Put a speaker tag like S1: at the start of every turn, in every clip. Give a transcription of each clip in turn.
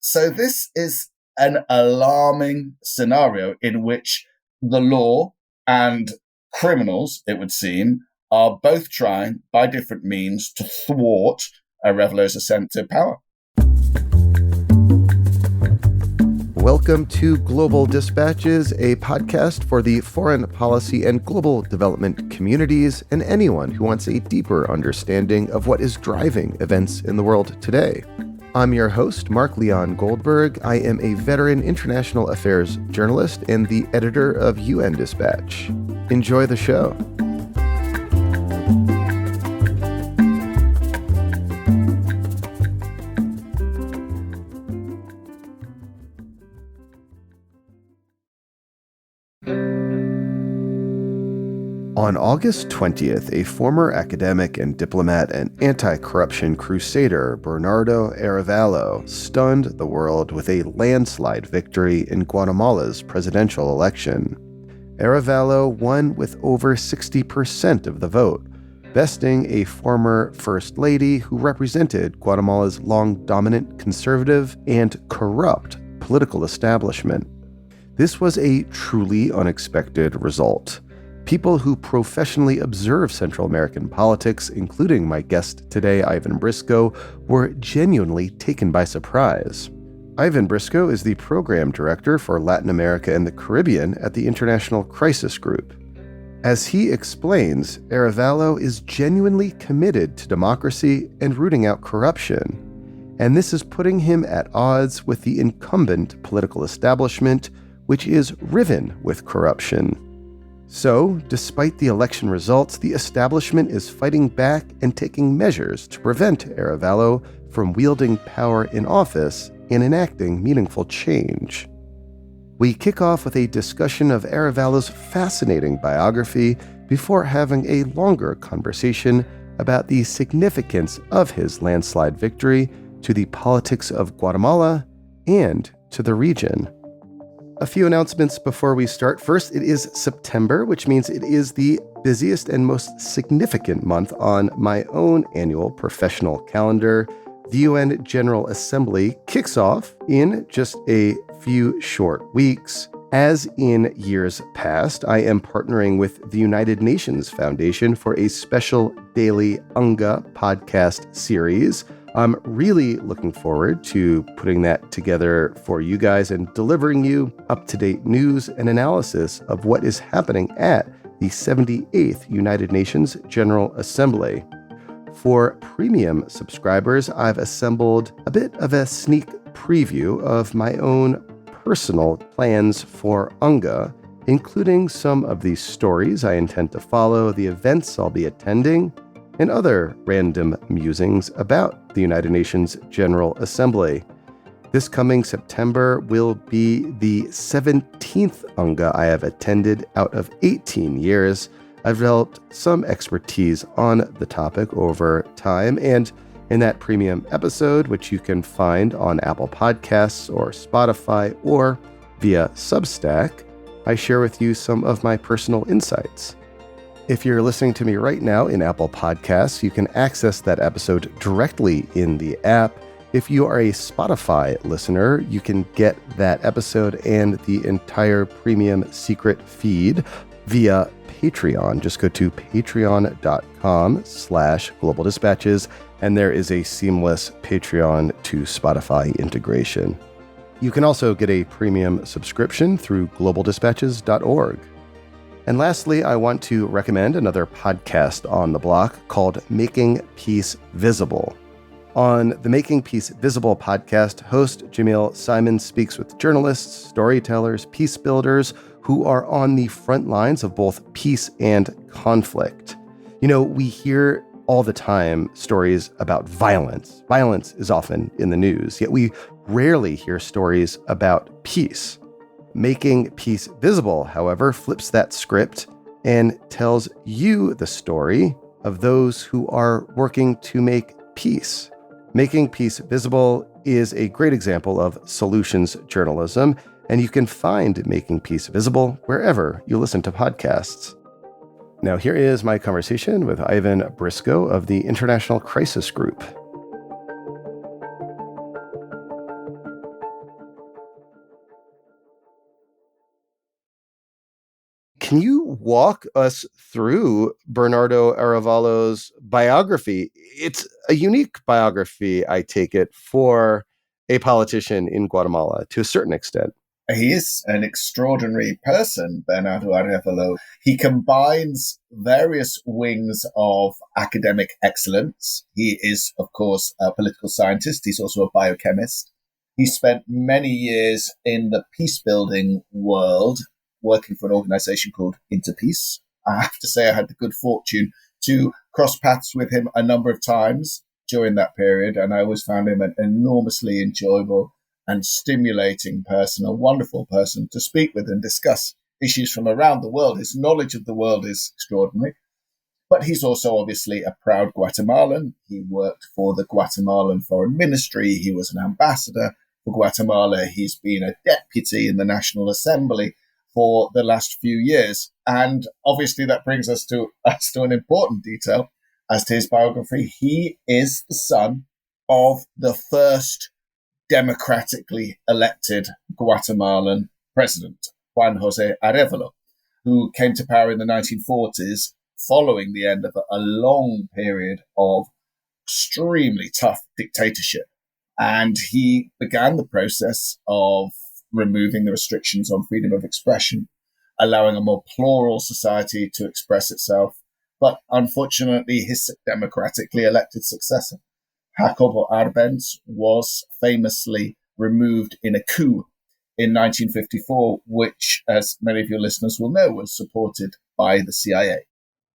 S1: So this is an alarming scenario in which the law and criminals, it would seem, are both trying by different means to thwart Arevelo's ascent to power.
S2: Welcome to Global Dispatches, a podcast for the foreign policy and global development communities and anyone who wants a deeper understanding of what is driving events in the world today. I'm your host, Mark Leon Goldberg. I am a veteran international affairs journalist and the editor of UN Dispatch. Enjoy the show. On August 20th, a former academic and diplomat and anti-corruption crusader, Bernardo Arevalo, stunned the world with a landslide victory in Guatemala's presidential election. Arevalo won with over 60% of the vote, besting a former first lady who represented Guatemala's long dominant, conservative, and corrupt political establishment. This was a truly unexpected result. People who professionally observe Central American politics, including my guest today, Ivan Briscoe, were genuinely taken by surprise. Ivan Briscoe is the program director for Latin America and the Caribbean at the International Crisis Group. As he explains, Arevalo is genuinely committed to democracy and rooting out corruption, and this is putting him at odds with the incumbent political establishment, which is riven with corruption. So, despite the election results, the establishment is fighting back and taking measures to prevent Arevalo from wielding power in office and enacting meaningful change. We kick off with a discussion of Arevalo's fascinating biography before having a longer conversation about the significance of his landslide victory to the politics of Guatemala and to the region. A few announcements before we start. First, it is September, which means it is the busiest and most significant month on my own annual professional calendar. The UN General Assembly kicks off in just a few short weeks. As in years past, I am partnering with the United Nations Foundation for a special daily UNGA podcast series. I'm really looking forward to putting that together for you guys and delivering you up-to-date news and analysis of what is happening at the 78th United Nations General Assembly. For premium subscribers, I've assembled a bit of a sneak preview of my own personal plans for UNGA, including some of the stories I intend to follow, the events I'll be attending, and other random musings about the United Nations General Assembly. This coming September will be the 17th UNGA I have attended out of 18 years. I've developed some expertise on the topic over time, and in that premium episode, which you can find on Apple Podcasts or Spotify or via Substack, I share with you some of my personal insights. If you're listening to me right now in Apple Podcasts, you can access that episode directly in the app. If you are a Spotify listener, you can get that episode and the entire premium secret feed via Patreon. Just go to patreon.com/Global Dispatches, and there is a seamless Patreon to Spotify integration. You can also get a premium subscription through globaldispatches.org. And lastly, I want to recommend another podcast on the block called Making Peace Visible. On the Making Peace Visible podcast, host Jamil Simon speaks with journalists, storytellers, peace builders who are on the front lines of both peace and conflict. You know, we hear all the time stories about violence. Violence is often in the news, yet we rarely hear stories about peace. Making Peace Visible, however, flips that script and tells you the story of those who are working to make peace. Making Peace Visible is a great example of solutions journalism, and you can find Making Peace Visible wherever you listen to podcasts. Now, here is my conversation with Ivan Briscoe of the International Crisis Group. Can you walk us through Bernardo Arevalo's biography? It's a unique biography, I take it, for a politician in Guatemala to a certain extent.
S1: He is an extraordinary person, Bernardo Arevalo. He combines various wings of academic excellence. He is, of course, a political scientist. He's also a biochemist. He spent many years in the peace-building world, working for an organization called Interpeace. I have to say I had the good fortune to cross paths with him a number of times during that period, and I always found him an enormously enjoyable and stimulating person, a wonderful person to speak with and discuss issues from around the world. His knowledge of the world is extraordinary, but he's also obviously a proud Guatemalan. He worked for the Guatemalan Foreign Ministry. He was an ambassador for Guatemala. He's been a deputy in the National Assembly for the last few years. And obviously that brings us to an important detail as to his biography. He is the son of the first democratically elected Guatemalan president, Juan José Arévalo, who came to power in the 1940s following the end of a long period of extremely tough dictatorship. And he began the process of removing the restrictions on freedom of expression, allowing a more plural society to express itself. But unfortunately, his democratically elected successor, Jacobo Arbenz, was famously removed in a coup in 1954, which, as many of your listeners will know, was supported by the CIA.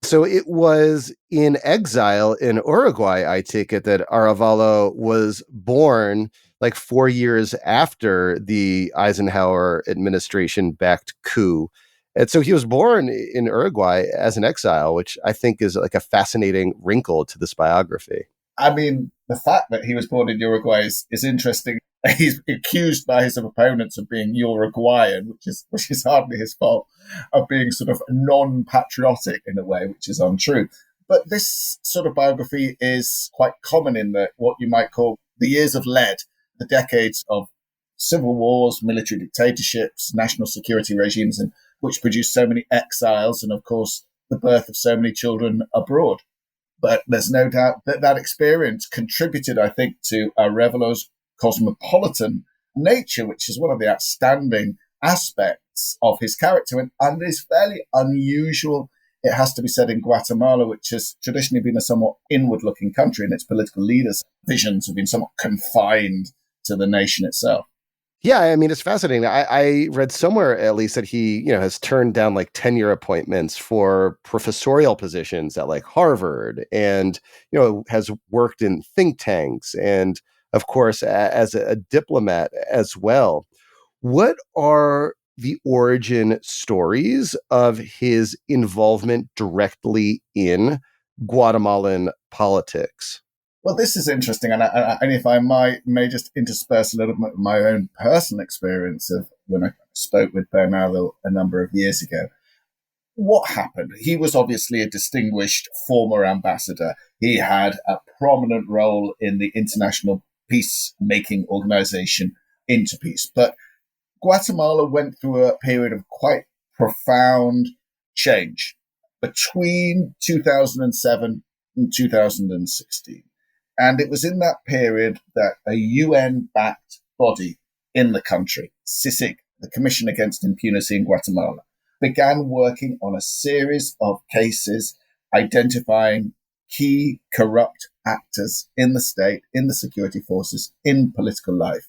S2: So it was in exile in Uruguay, I take it, that Arevalo was born like 4 years after the Eisenhower administration-backed coup. And so he was born in Uruguay as an exile, which I think is like a fascinating wrinkle to this biography.
S1: I mean, the fact that he was born in Uruguay is interesting. He's accused by his opponents of being Uruguayan, which is hardly his fault, of being sort of non-patriotic in a way, which is untrue. But this sort of biography is quite common in what you might call the years of lead, the decades of civil wars, military dictatorships, national security regimes, and which produced so many exiles, and of course the birth of so many children abroad. But there's no doubt that experience contributed, I think, to Arevelo's cosmopolitan nature, which is one of the outstanding aspects of his character, and is fairly unusual, it has to be said, in Guatemala, which has traditionally been a somewhat inward-looking country, and its political leaders' visions have been somewhat confined to the nation itself.
S2: Yeah, I mean, it's fascinating. I read somewhere at least that he, has turned down like tenure appointments for professorial positions at like Harvard and, has worked in think tanks and, of course, as a diplomat as well. What are the origin stories of his involvement directly in Guatemalan politics?
S1: Well, this is interesting, and if I may just intersperse a little bit of my own personal experience of when I spoke with Bernardo a number of years ago. What happened? He was obviously a distinguished former ambassador. He had a prominent role in the international peacemaking organization, Interpeace. But Guatemala went through a period of quite profound change between 2007 and 2016. And it was in that period that a UN-backed body in the country, CICIG, the Commission Against Impunity in Guatemala, began working on a series of cases identifying key corrupt actors in the state, in the security forces, in political life.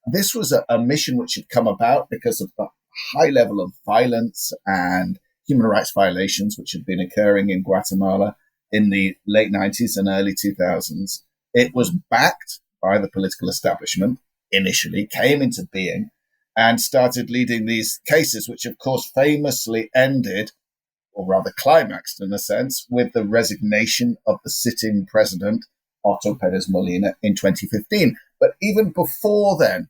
S1: This was a mission which had come about because of the high level of violence and human rights violations which had been occurring in Guatemala in the late 90s and early 2000s. It was backed by the political establishment initially, came into being, and started leading these cases, which of course famously ended, or rather climaxed in a sense, with the resignation of the sitting president, Otto Perez Molina, in 2015. But even before then,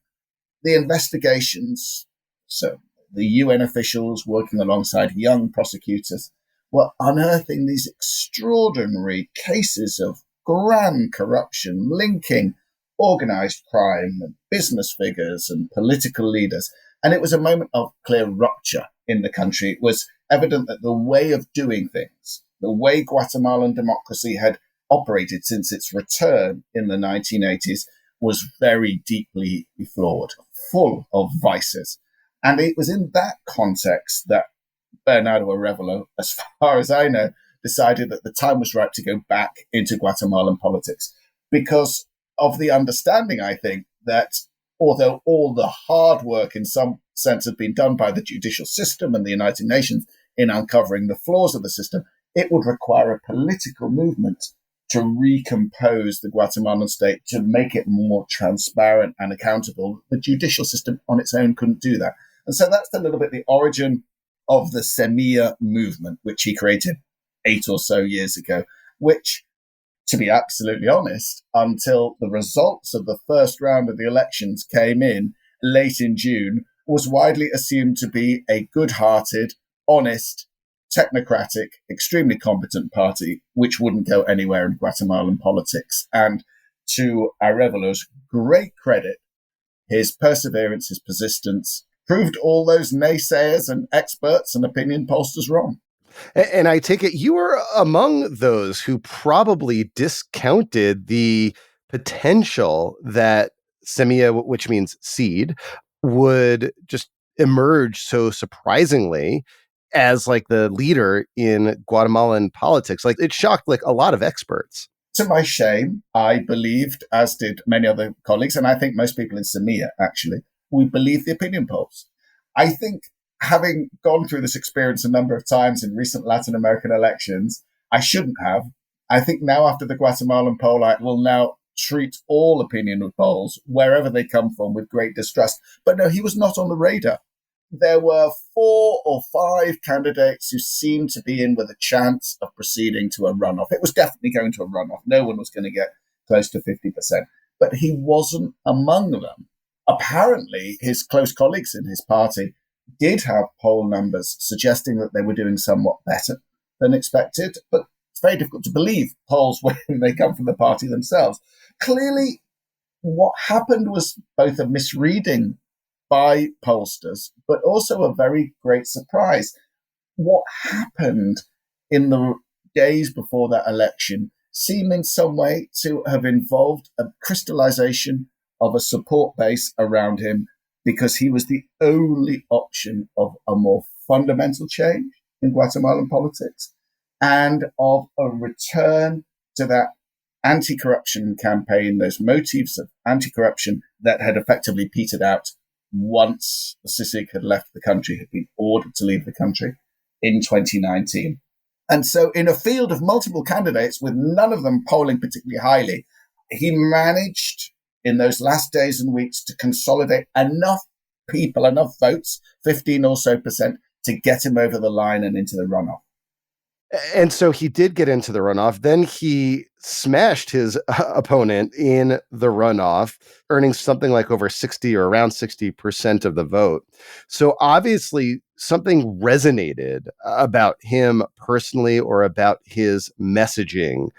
S1: the investigations, so the UN officials working alongside young prosecutors, were unearthing these extraordinary cases of grand corruption linking organized crime and business figures and political leaders. And it was a moment of clear rupture in the country, it was evident that the way of doing things, the way Guatemalan democracy had operated since its return in the 1980s, was very deeply flawed, full of vices. And it was in that context that Bernardo Arevalo, as far as I know, decided that the time was right to go back into Guatemalan politics because of the understanding, I think, that although all the hard work in some sense had been done by the judicial system and the United Nations in uncovering the flaws of the system, it would require a political movement to recompose the Guatemalan state, to make it more transparent and accountable. The judicial system on its own couldn't do that. And so that's a little bit the origin of the Semilla movement, which he created 8 or so years ago, which, to be absolutely honest, until the results of the first round of the elections came in late in June, was widely assumed to be a good-hearted, honest, technocratic, extremely competent party, which wouldn't go anywhere in Guatemalan politics. And to Arévalo's great credit, his perseverance, his persistence, proved all those naysayers and experts and opinion pollsters wrong.
S2: And I take it you were among those who probably discounted the potential that Semilla, which means seed, would just emerge so surprisingly as like the leader in Guatemalan politics. Like it shocked like a lot of experts.
S1: To my shame, I believed, as did many other colleagues, and I think most people in Semilla, actually, we believe the opinion polls. I think having gone through this experience a number of times in recent Latin American elections, I shouldn't have. I think now after the Guatemalan poll, I will now treat all opinion polls, wherever they come from, with great distrust. But no, he was not on the radar. There were 4 or 5 candidates who seemed to be in with a chance of proceeding to a runoff. It was definitely going to a runoff. No one was going to get close to 50%. But he wasn't among them. Apparently, his close colleagues in his party did have poll numbers suggesting that they were doing somewhat better than expected, but it's very difficult to believe polls when they come from the party themselves. Clearly, what happened was both a misreading by pollsters, but also a very great surprise. What happened in the days before that election seemed in some way to have involved a crystallization of a support base around him, because he was the only option of a more fundamental change in Guatemalan politics and of a return to that anti-corruption campaign, those motives of anti-corruption that had effectively petered out once the CICIG had left the country, had been ordered to leave the country in 2019. And so in a field of multiple candidates, with none of them polling particularly highly, he managed in those last days and weeks to consolidate enough people, enough votes, 15 or so percent, to get him over the line and into the runoff.
S2: And so he did get into the runoff. Then he smashed his opponent in the runoff, earning something like over 60 or around 60% of the vote. So obviously something resonated about him personally or about his messaging.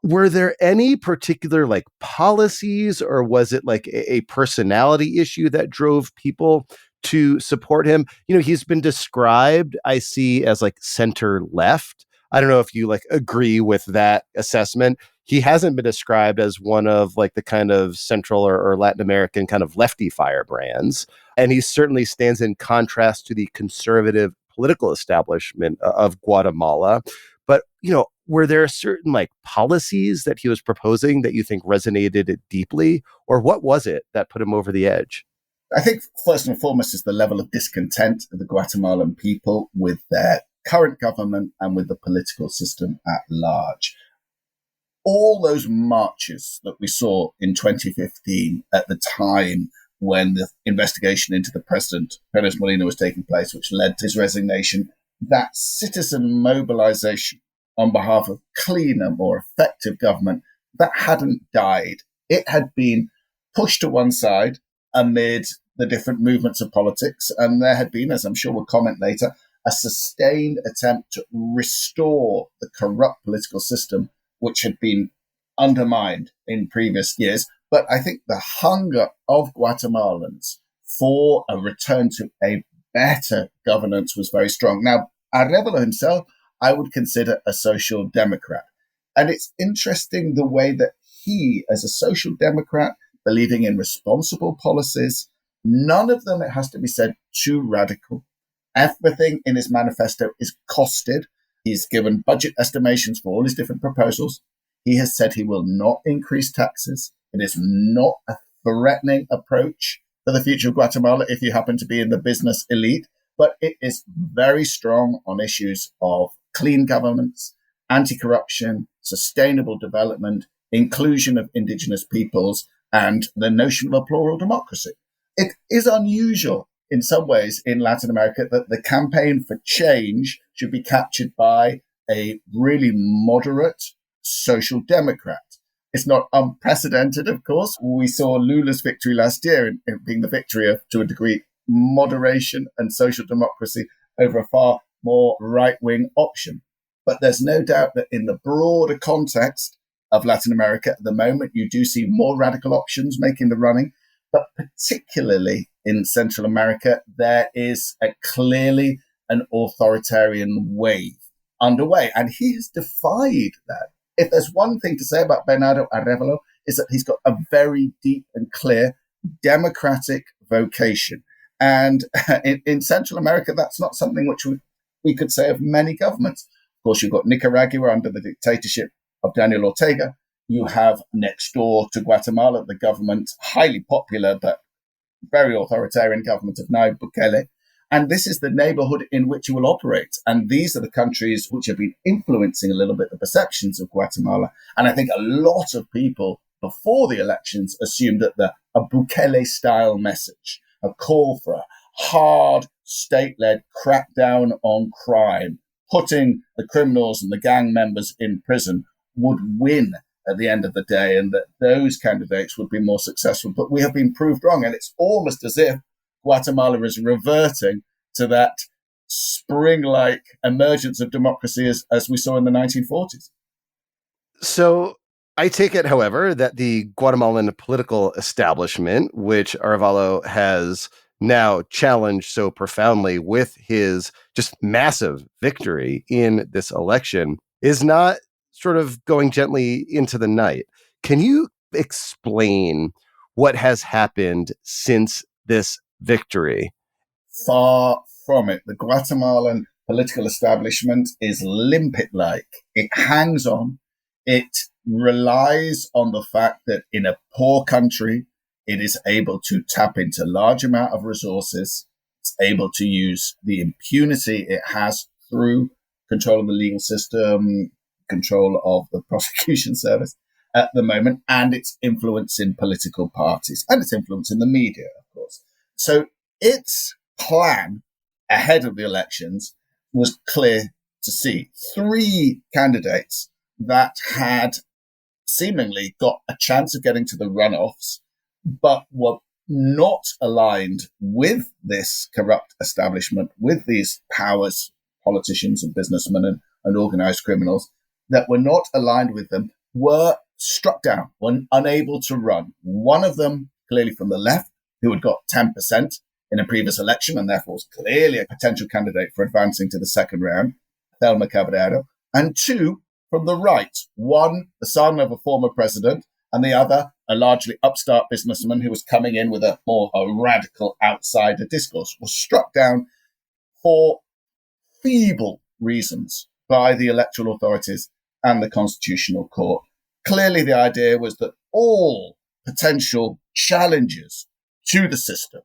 S2: Were there any particular like policies, or was it like a personality issue that drove people to support him? You know, he's been described, I see, as like center left. I don't know if you like agree with that assessment. He hasn't been described as one of like the kind of Central or Latin American kind of lefty firebrands. And he certainly stands in contrast to the conservative political establishment of Guatemala. But, you know, were there certain like policies that he was proposing that you think resonated deeply, or what was it that put him over the edge?
S1: I think first and foremost is the level of discontent of the Guatemalan people with their current government and with the political system at large. All those marches that we saw in 2015 at the time when the investigation into the president, Perez Molina, was taking place, which led to his resignation, that citizen mobilization on behalf of cleaner, more effective government, that hadn't died. It had been pushed to one side amid the different movements of politics, and there had been, as I'm sure we'll comment later, a sustained attempt to restore the corrupt political system which had been undermined in previous years. But I think the hunger of Guatemalans for a return to a better governance was very strong. Now, Arevalo himself, I would consider a social democrat. And it's interesting the way that he, as a social democrat, believing in responsible policies, none of them, it has to be said, too radical. Everything in his manifesto is costed. He's given budget estimations for all his different proposals. He has said he will not increase taxes. It is not a threatening approach for the future of Guatemala if you happen to be in the business elite, but it is very strong on issues of clean governments, anti-corruption, sustainable development, inclusion of indigenous peoples, and the notion of a plural democracy. It is unusual in some ways in Latin America that the campaign for change should be captured by a really moderate social democrat. It's not unprecedented, of course. We saw Lula's victory last year in being the victory of, to a degree, moderation and social democracy over a far more right-wing option. But there's no doubt that in the broader context of Latin America at the moment, you do see more radical options making the running. But particularly in Central America, there is clearly an authoritarian wave underway. And he has defied that. If there's one thing to say about Bernardo Arevalo, is that he's got a very deep and clear democratic vocation. And in Central America, that's not something which we could say of many governments. Of course, you've got Nicaragua under the dictatorship of Daniel Ortega. You have next door to Guatemala, the government, highly popular but very authoritarian government of Nayib Bukele. And this is the neighborhood in which you will operate. And these are the countries which have been influencing a little bit the perceptions of Guatemala. And I think a lot of people before the elections assumed that a Bukele-style message, a call for a hard state-led crackdown on crime, putting the criminals and the gang members in prison, would win at the end of the day, and that those candidates would be more successful. But we have been proved wrong. And it's almost as if Guatemala is reverting to that spring-like emergence of democracy as we saw in the 1940s.
S2: So I take it, however, that the Guatemalan political establishment, which Arevalo has now challenged so profoundly with his just massive victory in this election, is not sort of going gently into the night. Can you explain what has happened since this victory?
S1: Far from it. The Guatemalan political establishment is limpet-like. It hangs on. It relies on the fact that in a poor country, it is able to tap into large amount of resources. It's able to use the impunity it has through control of the legal system, control of the prosecution service at the moment, and its influence in political parties, and its influence in the media, of course. So its plan ahead of the elections was clear to see. Three candidates that had seemingly got a chance of getting to the runoffs, but were not aligned with this corrupt establishment, with these powers, politicians and businessmen and organized criminals, that were not aligned with them, were struck down, were unable to run. One of them, clearly from the left, who had got 10% in a previous election and therefore was clearly a potential candidate for advancing to the second round, Thelma Caballero, and two from the right, one, the son of a former president, and the other, a largely upstart businessman who was coming in with a radical outsider discourse, was struck down for feeble reasons by the electoral authorities and the Constitutional Court. Clearly, the idea was that all potential challengers to the system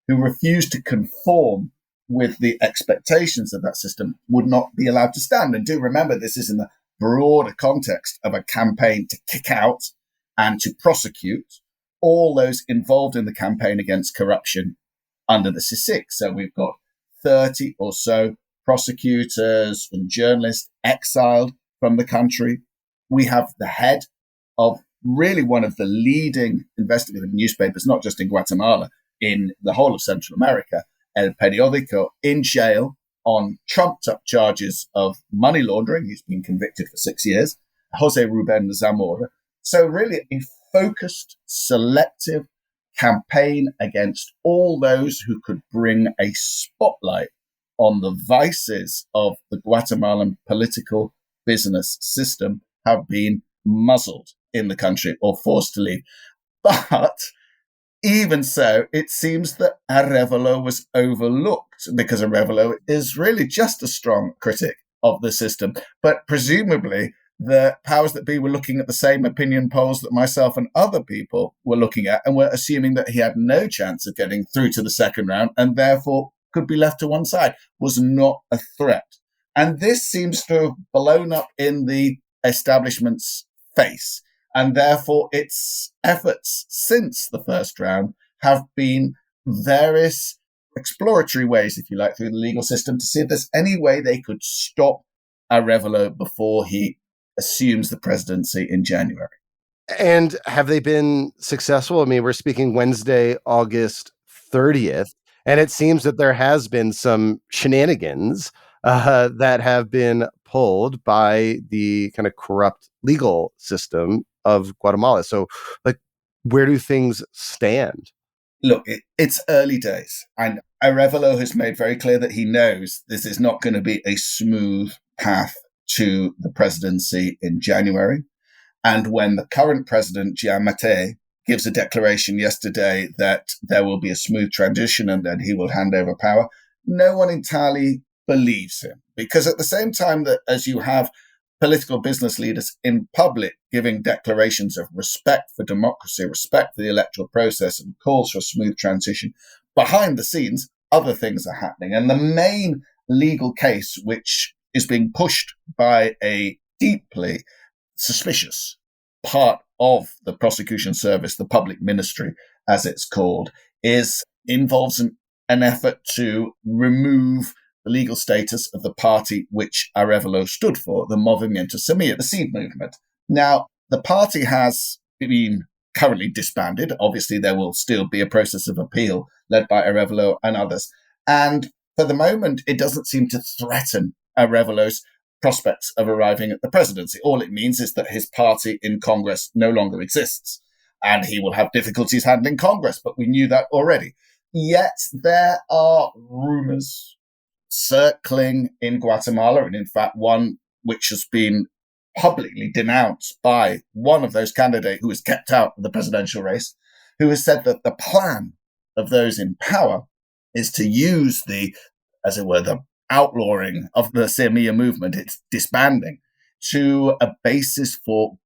S1: who refused to conform with the expectations of that system would not be allowed to stand. And do remember, this is in the broader context of a campaign to kick out and to prosecute all those involved in the campaign against corruption under the CICIG. So we've got 30 or so prosecutors and journalists exiled from the country. We have the head of really one of the leading investigative newspapers, not just in Guatemala, in the whole of Central America, El Periódico, in jail on trumped-up charges of money laundering. He's been convicted for 6 years, Jose Ruben Zamora. So really a focused, selective campaign against all those who could bring a spotlight on the vices of the Guatemalan political business system have been muzzled in the country or forced to leave. But even so, it seems that Arevalo was overlooked because Arevalo is really just a strong critic of the system. But presumably, the powers that be were looking at the same opinion polls that myself and other people were looking at and were assuming that he had no chance of getting through to the second round and therefore could be left to one side, was not a threat. And this seems to have blown up in the establishment's face. And therefore, its efforts since the first round have been various exploratory ways, if you like, through the legal system to see if there's any way they could stop Arevalo before he assumes the presidency in January.
S2: And have they been successful? I mean, we're speaking Wednesday, August 30th, and it seems that there has been some shenanigans that have been pulled by the kind of corrupt legal system of Guatemala. So, like, where do things stand?
S1: Look, it's early days, and Arevalo has made very clear that he knows this is not going to be a smooth path to the presidency in January. And when the current president, Giammattei, gives a declaration yesterday that there will be a smooth transition and that he will hand over power, no one entirely believes him. Because at the same time that as you have political business leaders in public giving declarations of respect for democracy, respect for the electoral process, and calls for a smooth transition, behind the scenes, other things are happening. And the main legal case, which is being pushed by a deeply suspicious part of the prosecution service, the public ministry, as it's called, involves an effort to remove the legal status of the party which Arevalo stood for, the Movimiento Semilla, the seed movement. Now, the party has been currently disbanded. Obviously, there will still be a process of appeal led by Arevalo and others. And for the moment, it doesn't seem to threaten Arevalo's prospects of arriving at the presidency. All it means is that his party in Congress no longer exists, and he will have difficulties handling Congress, but we knew that already. Yet there are rumors circling in Guatemala, and in fact one which has been publicly denounced by one of those candidates who was kept out of the presidential race, who has said that the plan of those in power is to use the outlawing of the Semilla movement, its disbanding, to a basis for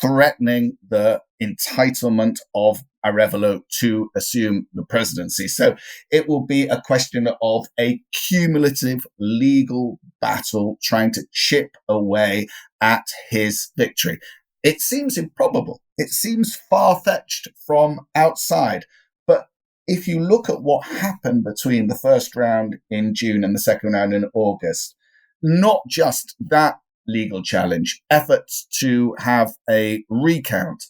S1: threatening the entitlement of Arevalo to assume the presidency. So it will be a question of a cumulative legal battle trying to chip away at his victory. It seems improbable. It seems far-fetched from outside. But if you look at what happened between the first round in June and the second round in August, not just that legal challenge, efforts to have a recount,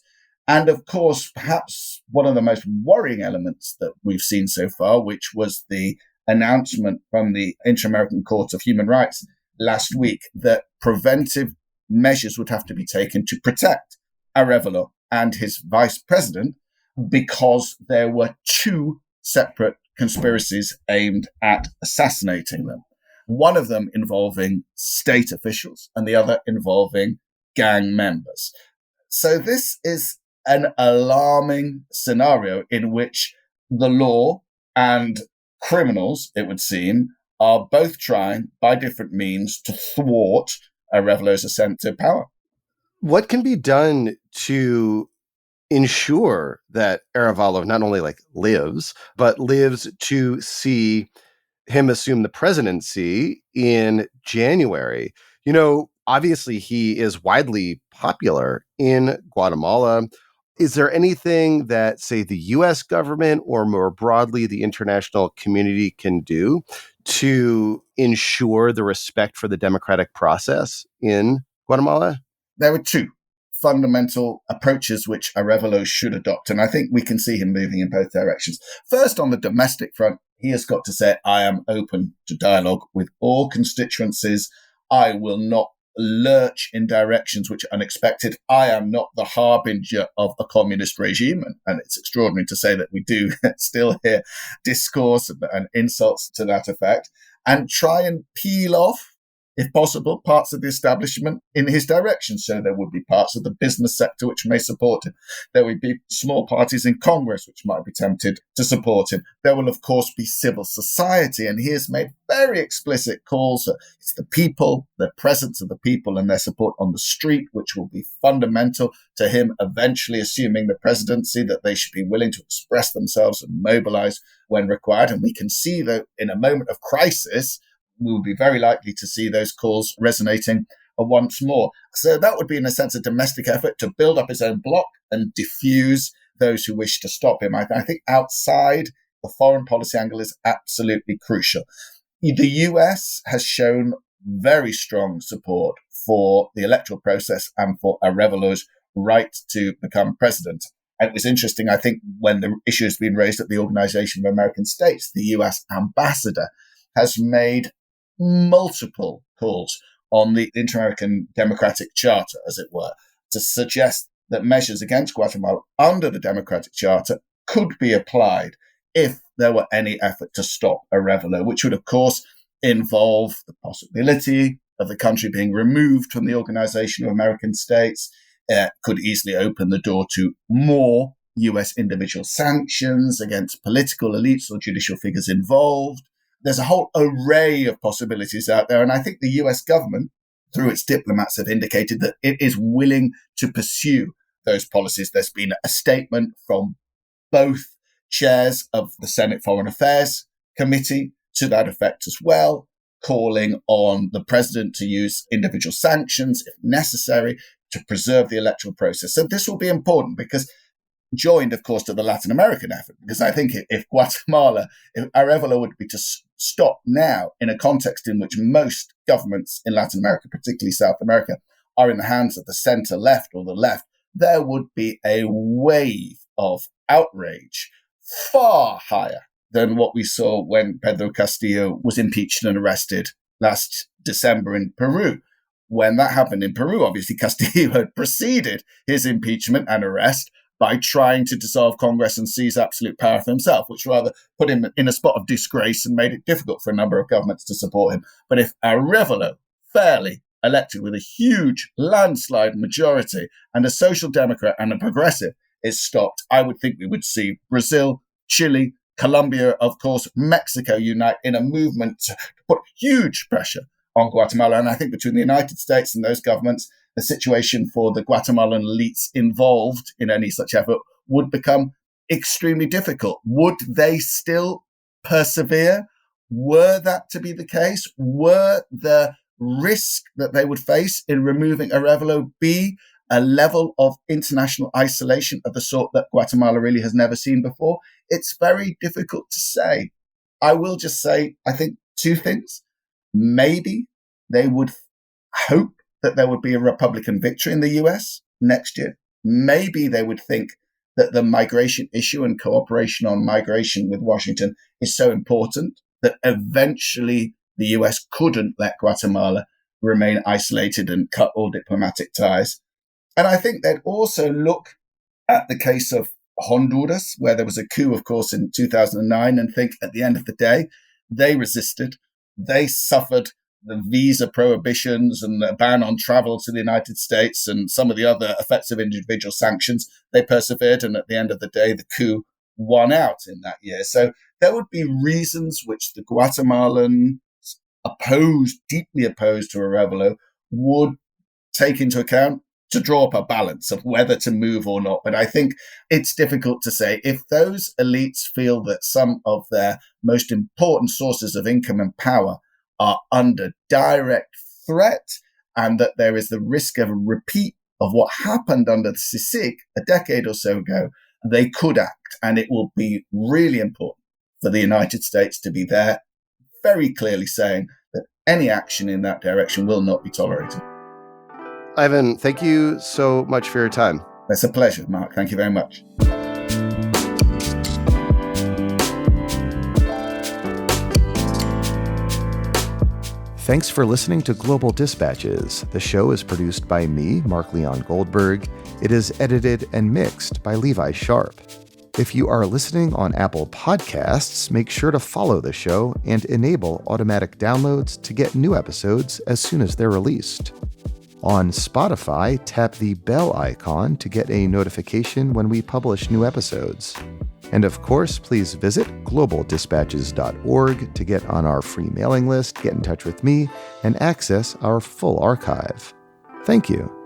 S1: and of course, perhaps one of the most worrying elements that we've seen so far, which was the announcement from the Inter-American Court of Human Rights last week that preventive measures would have to be taken to protect Arevalo and his vice president because there were two separate conspiracies aimed at assassinating them. One of them involving state officials and the other involving gang members. So this is an alarming scenario in which the law and criminals, it would seem, are both trying by different means to thwart Arevalo's ascent to power.
S2: What can be done to ensure that Arévalo not only lives, but lives to see him assume the presidency in January? You know, obviously he is widely popular in Guatemala. Is there anything that, say, the U.S. government or more broadly the international community can do to ensure the respect for the democratic process in Guatemala?
S1: There were two fundamental approaches which Arevalo should adopt, and I think we can see him moving in both directions. First, on the domestic front, he has got to say, I am open to dialogue with all constituencies. I will not lurch in directions which are unexpected. I am not the harbinger of a communist regime, and it's extraordinary to say that we do still hear discourse and insults to that effect, and try and peel off, if possible, parts of the establishment in his direction. So there would be parts of the business sector which may support him. There would be small parties in Congress which might be tempted to support him. There will, of course, be civil society, and he has made very explicit calls. It's the people, the presence of the people and their support on the street, which will be fundamental to him eventually assuming the presidency, that they should be willing to express themselves and mobilize when required. And we can see that in a moment of crisis, we will be very likely to see those calls resonating once more. So that would be, in a sense, a domestic effort to build up his own bloc and diffuse those who wish to stop him. I think outside, the foreign policy angle is absolutely crucial. The US has shown very strong support for the electoral process and for Arevelo's right to become president. It was interesting, I think, when the issue has been raised at the Organization of American States, the US ambassador has made multiple calls on the Inter-American Democratic Charter, as it were, to suggest that measures against Guatemala under the Democratic Charter could be applied if there were any effort to stop Arevalo, which would, of course, involve the possibility of the country being removed from the Organization of American States. It could easily open the door to more US individual sanctions against political elites or judicial figures involved. There's a whole array of possibilities out there. And I think the US government, through its diplomats, have indicated that it is willing to pursue those policies. There's been a statement from both chairs of the Senate Foreign Affairs Committee to that effect as well, calling on the president to use individual sanctions if necessary to preserve the electoral process. So this will be important because joined, of course, to the Latin American effort, because I think if Arevalo would be to stop now in a context in which most governments in Latin America, particularly South America, are in the hands of the center left or the left, there would be a wave of outrage far higher than what we saw when Pedro Castillo was impeached and arrested last December in Peru. When that happened in Peru, obviously Castillo had preceded his impeachment and arrest by trying to dissolve Congress and seize absolute power for himself, which rather put him in a spot of disgrace and made it difficult for a number of governments to support him. But if Arevalo, fairly elected with a huge landslide majority, and a social democrat and a progressive is stopped, I would think we would see Brazil, Chile, Colombia, of course, Mexico unite in a movement to put huge pressure on Guatemala. And I think between the United States and those governments, the situation for the Guatemalan elites involved in any such effort would become extremely difficult. Would they still persevere? Were that to be the case? Were the risk that they would face in removing Arevalo be a level of international isolation of the sort that Guatemala really has never seen before? It's very difficult to say. I will just say, I think two things. Maybe they would hope that there would be a Republican victory in the US next year. Maybe they would think that the migration issue and cooperation on migration with Washington is so important that eventually the US couldn't let Guatemala remain isolated and cut all diplomatic ties. And I think they'd also look at the case of Honduras, where there was a coup, of course, in 2009, and think at the end of the day, they resisted. They suffered the visa prohibitions and the ban on travel to the United States and some of the other effects of individual sanctions. They persevered, and at the end of the day, the coup won out in that year. So there would be reasons which the Guatemalan deeply opposed to Arevalo, would take into account to draw up a balance of whether to move or not. But I think it's difficult to say. If those elites feel that some of their most important sources of income and power are under direct threat, and that there is the risk of a repeat of what happened under the CICIG a decade or so ago, they could act. And it will be really important for the United States to be there, very clearly saying that any action in that direction will not be tolerated.
S2: Ivan, thank you so much for your time.
S1: It's a pleasure, Mark. Thank you very much.
S2: Thanks for listening to Global Dispatches. The show is produced by me, Mark Leon Goldberg. It is edited and mixed by Levi Sharp. If you are listening on Apple Podcasts, make sure to follow the show and enable automatic downloads to get new episodes as soon as they're released. On Spotify, tap the bell icon to get a notification when we publish new episodes. And of course, please visit globaldispatches.org to get on our free mailing list, get in touch with me, and access our full archive. Thank you.